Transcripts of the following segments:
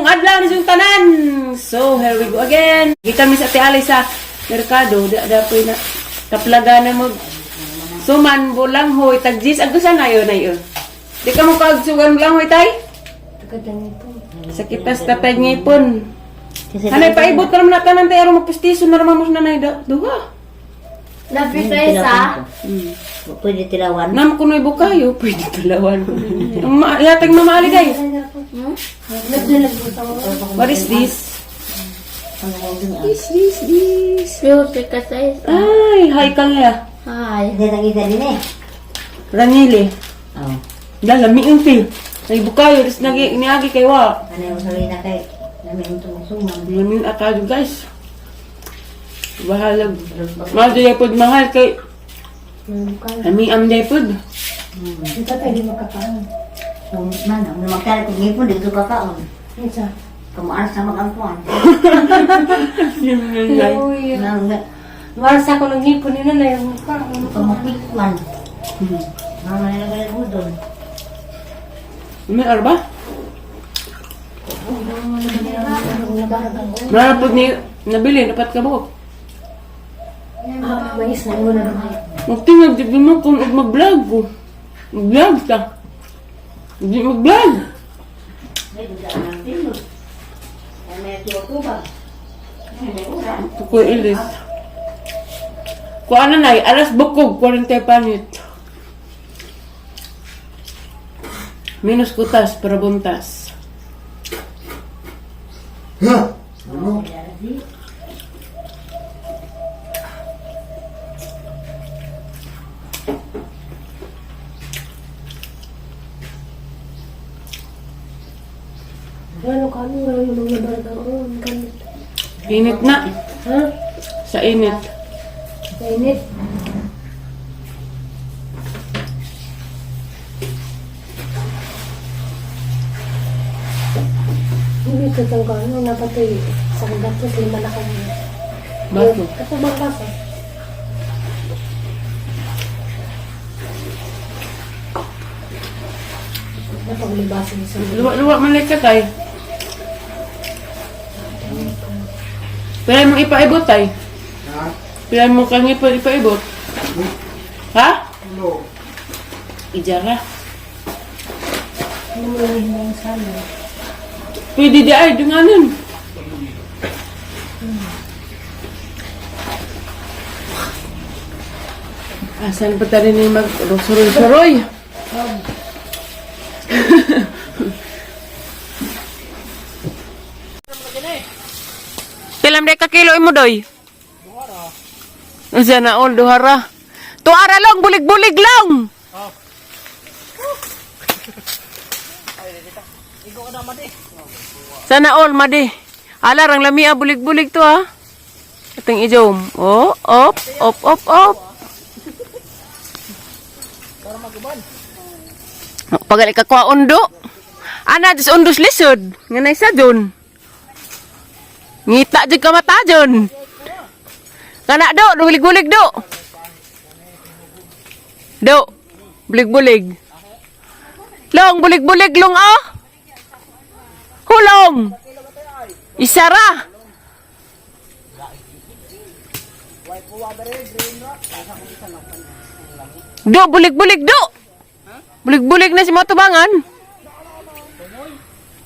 Mayong adlaw ni yung tanan. So, here we go again. Kita mi sa tiali sa merkado, da po na kaplaga na mo. Suman bulang hoy tagjis agusan ayo na yun. Di ka mo kagsugan bulang hoy tay? Sakitas tatay ngipon. Hanay paibot ka naman na tanan tay aron magpustiso na naman mo na nanay duha. Napitesa. Pwede tilawan. Nam kunoy bukayo, pwede tilawan. Yatag mamali guys. What is this? This. Ay, hi kaya. Hi. Hindi nakita din eh. Ranili. Oh. Lami yung feel. Ay bukayo, ris niagi kay wa. Ano yung sabi na kay namin yung tumusuman. Lamin akado guys. Bahalag. Mahal din po mahal kay Ami am day food. Ito tayo di magkakaon. Kung man, ang magkala kung ngipon, dito kakaon. Isa. Kamaas na mag-angkuhan. Marasa ko ng hipon nila na yung magkakaon. Pamapikman. Mama nila ba yung doon? May arba? Marapod ni nabili, dapat ka buhok. Mais na muna naman. Magtingag, di mo kung mag-vlog ko. Mag-vlog ka. Hindi mag-vlog. Ito ko ilis. Kung ano na, alas bukog, 40 panit. Minus kutas, para buntas. Ano ka? Ano yung mga barang ganit? Init na. Ha? Sa init. Kainit? Hindi ito itong ano, napatoy sa kagatos, 5 na kami. Bato. Katubang kaso. Napaglibasin sa Luwa-luwa man like ka tay. Pila mong ipaibot tay? Ha? Pila mong kang ipaibot? Ha? No. Ijara. ano mo yung sana. Pwede di ay, dunganan. Asan pa tayo ni mag-suroy-suroy? Pilam dek ka kilo imo doy? Duhara. Sana all duhara. Tuara lang bulig-bulig lang. Sana all madi. Alarang lamia bulig-bulig to ha. Ating ijom. Oh, op. Pagali ka kwa undo. Ana dis undos lisod. Nganay sa dun. Ngita jud ka mata dun. Kana do, bulig-bulig do. Do. Bulig-bulig. Long bulig-bulig long ah. Hulong. Isara. Do bulig-bulig do. Bulig-bulig na si mga tubangan.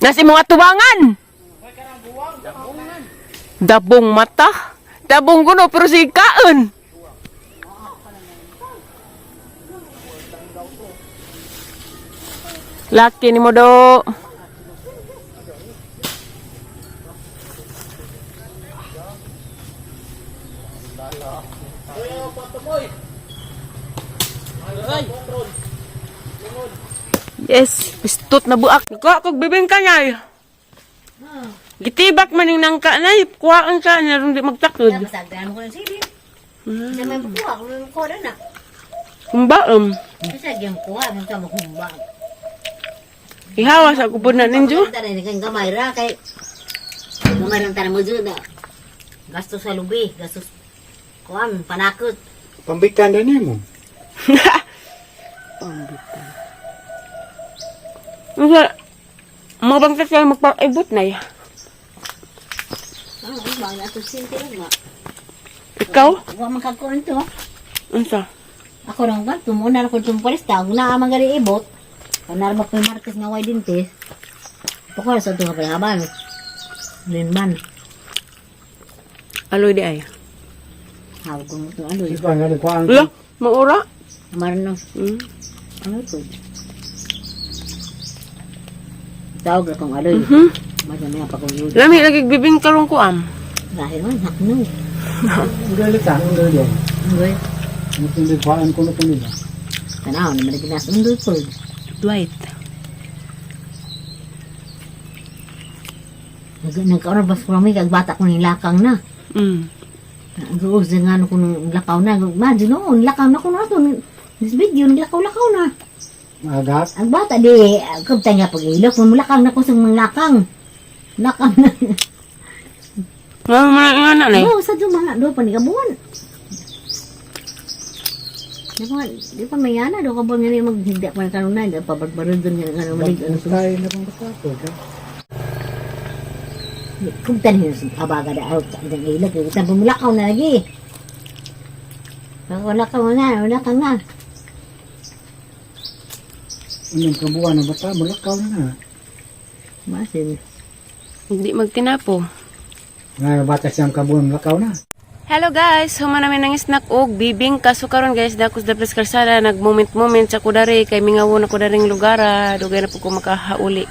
Na si mga tubangan. Dabong mata. Dabong kuno pero si kaon. Laki ni mo do. Yes, pistot na buak. Kuha kog bibing kanyay. Gitibak man yung nangka na, kuhaan ka na rin di magtakod. Napasagaan mo ko ng silin. Sa may bukuha, kung may bukuha na. Kumbaam. Kasi yung bukuha, may sama kumbang. Ihawas ako po na ninyo. Tara, kang gamay ra, kay gamay lang tara mo dyan na. Gastos sa lubi, gastos kuhan, panakot. Pambitan na niya mo. Pambitan. Masa, Mabang tayo magpa-ibot na ya. Ba na to sinti lang ba? Ikaw? Wa man kagkuan to. Unsa? Ako lang ba tumuna na ko tumpulis tawag na amang gali ibot. Kanar ba ko martes nga way dintes. Pokok sa to ka haban. Linman. Aloy di ay. Haw ko mo to ano. Ikaw nga rin kuhaan. Lo, maura? Marno. Hmm. Ano to? Tawag akong aloy. Madami pa kong yun. Lami lagi bibing karong ko am. Dahil man hakno. Ugali ka, ugali yan. Ngoy. Hindi kuhaan ko na ito nila. Tanaw na maliginas undoy po. Dwight. Nagkaroon ba sa kami kag bata ko ni lakang na. Mm. Nagkaroon sa nga ko ng lakaw na. Imagine noon, lakaw na ko na ito. This video, naglakaw-lakaw na. Agat. Ang bata di, kabtay nga pag-ilok. Mulakang na ko sa mga lakang. Lakang na. Nga na na eh. Oo, sa doon mga doon panikabuan. Di pa mayana, doon ka ba nga niya maghigda pa ng kanuna. Di pa barbarod doon nga nga malig. Tayo na pang kasako. Kabtay niya sa abaga da out sa ang ilok. Tapos mulakaw na lagi. Mulakaw na, mulakaw na. Anong kabuhan na bata, malakaw na na. Masin. Hindi magtinapo. Nga bata siyang kabuhan, malakaw na. Hello guys, human namin ng snack og bibing kaso karon guys dakos da pres karsada nag moment sa kudari kay mingawon ako daring lugara dugay na po ko makahauli.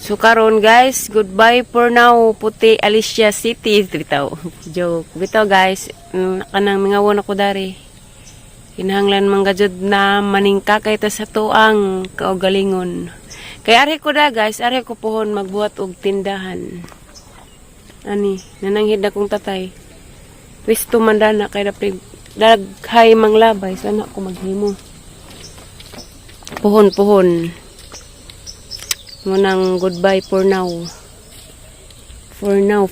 So karon guys, goodbye for now Puti Alicia City bitaw. Joke. Bitaw guys, kanang mingawon ako dari. Kinahanglan manggajud na maningkakay ta sa tuang kaugalingon. Kay ari ko da guys, ari ko pohon magbuhat og tindahan. Ani, nananghid na kong tatay. Pwisto mandana kay dapig daghay manglabay sana ko maghimo. Pohon. Munang goodbye for now. For now.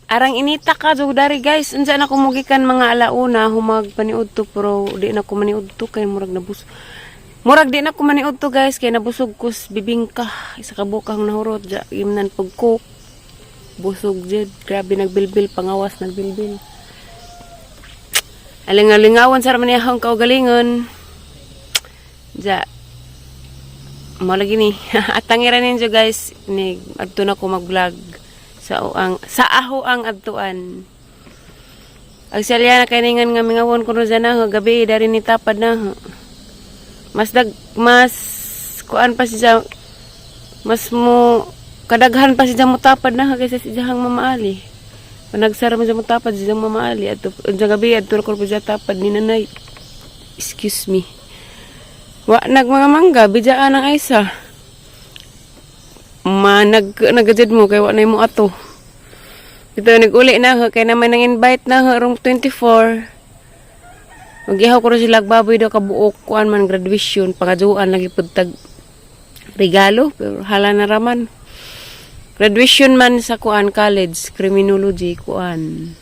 Arang inita ka jud dari guys. Unsa na ko mugikan mga alauna humag paniudto pero di na ko maniudto kay murag nabus. Murag di na ko maniudto guys kay nabusog ko bibingka isa ka bukang nahurot ja imnan pagcook. Busog jud, grabe nagbilbil pangawas nagbilbil. Aling-alingawan sa man iyang kaugalingon. Ja mo lagi ni atangiran ninyo guys ni adto na ko mag-vlog sa aho ang adtuan. Agsalya na kay ningan nga mingawon kuno dyan na gabi dari ni tapad na. Mas kuan pa siya mas mo kadaghan pa siya mo tapad na kaysa siya hang mamaali. Panagsara mo siya mo tapad siya mamaali at sa gabi adto ko siya tapad ni nanay. Excuse me. Wa nag mga mangga bijaan ang Aisa. Nagajud mo kay wa nay mo ato. Ito nag-uli na kay naman nang invite na rong 24. Magihaw ko rin sila baboy daw kabuok kuan man graduation pangaduan lagi pud tag regalo pero hala na raman. Graduation man sa kuan college criminology kuan.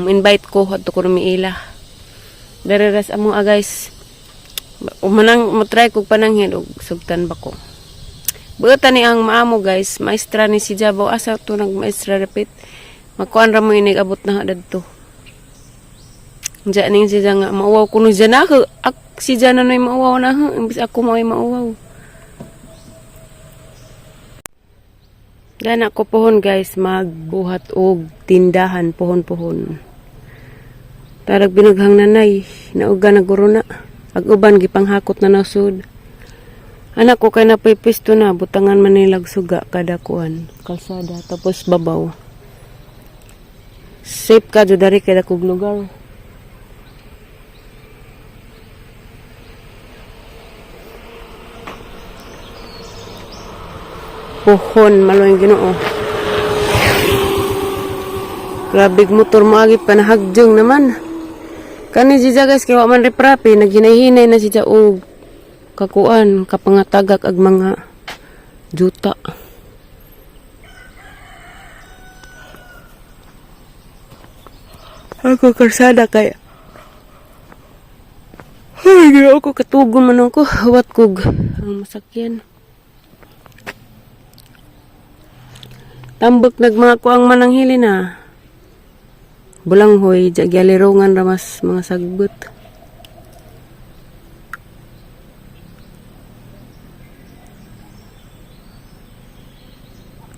Invite ko adto ko miila. Dareras amo guys. Umanang mo-try kog pananghid og sugtan ba ko. Buotan ni ang maamo guys, maestra ni si Jabaw asa to nag maestra repeat. Makuan ra mo inig abot na dadto. Diyan ning siya nga mauwaw kuno siya na si Jana noy mauwaw na imbis ako mo'y mauwaw. Dana ko pohon guys magbuhat og tindahan pohon. Tarag binughang nanay nauga na guro na ag uban gipanghakot na nasud. Anak ko kay napipisto na butangan man nilag suga kada kuan kalsada tapos babaw. Safe ka jud dari kay dakog lugar. Pohon maloy Ginoo. Grabe motor mo agi panahagjong naman. Kani siya guys kay wa man reprapi naghinay-hinay na siya og kakuan kapangatagak ag mga juta. Ako karsada kay ay Pero ako katugon man ako, hawat kog ang masakyan. Tambok nagmako ang mananghili na. Bulanghoy, jagyalirongan ramas mga sagbot.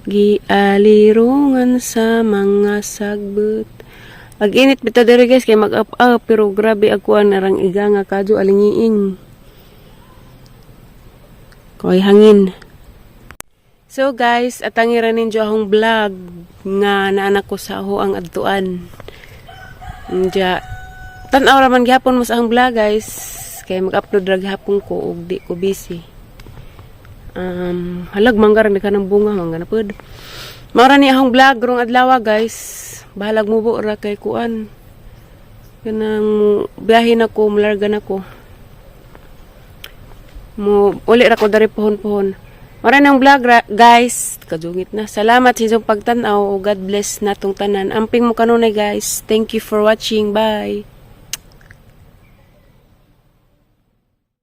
Gialirongan sa mga sagbot. Ag-init bitaw diri guys kay mag-up pero grabe ako ang narang iga nga kadyo alingiing. Koy hangin. So guys, atangiran ninyo akong vlog nga naanak ko sa aho ang adtuan. Ndya tan-aw raman gihapon mo sa akong vlog guys kay mag-upload ra gihapon ko ug di ko busy. Halag manggar ni kanang bunga mangga na pod. Maura ni akong vlog rong adlaw guys. Bahalag mo po ra kay kuan. Kanang biyahe na ko, malarga na ko. Uli ra ko dari pohon-pohon. Maura nang vlog guys. Kadungit na. Salamat sa inyong pagtanaw. God bless natong tanan. Amping mo kanunay guys. Thank you for watching. Bye.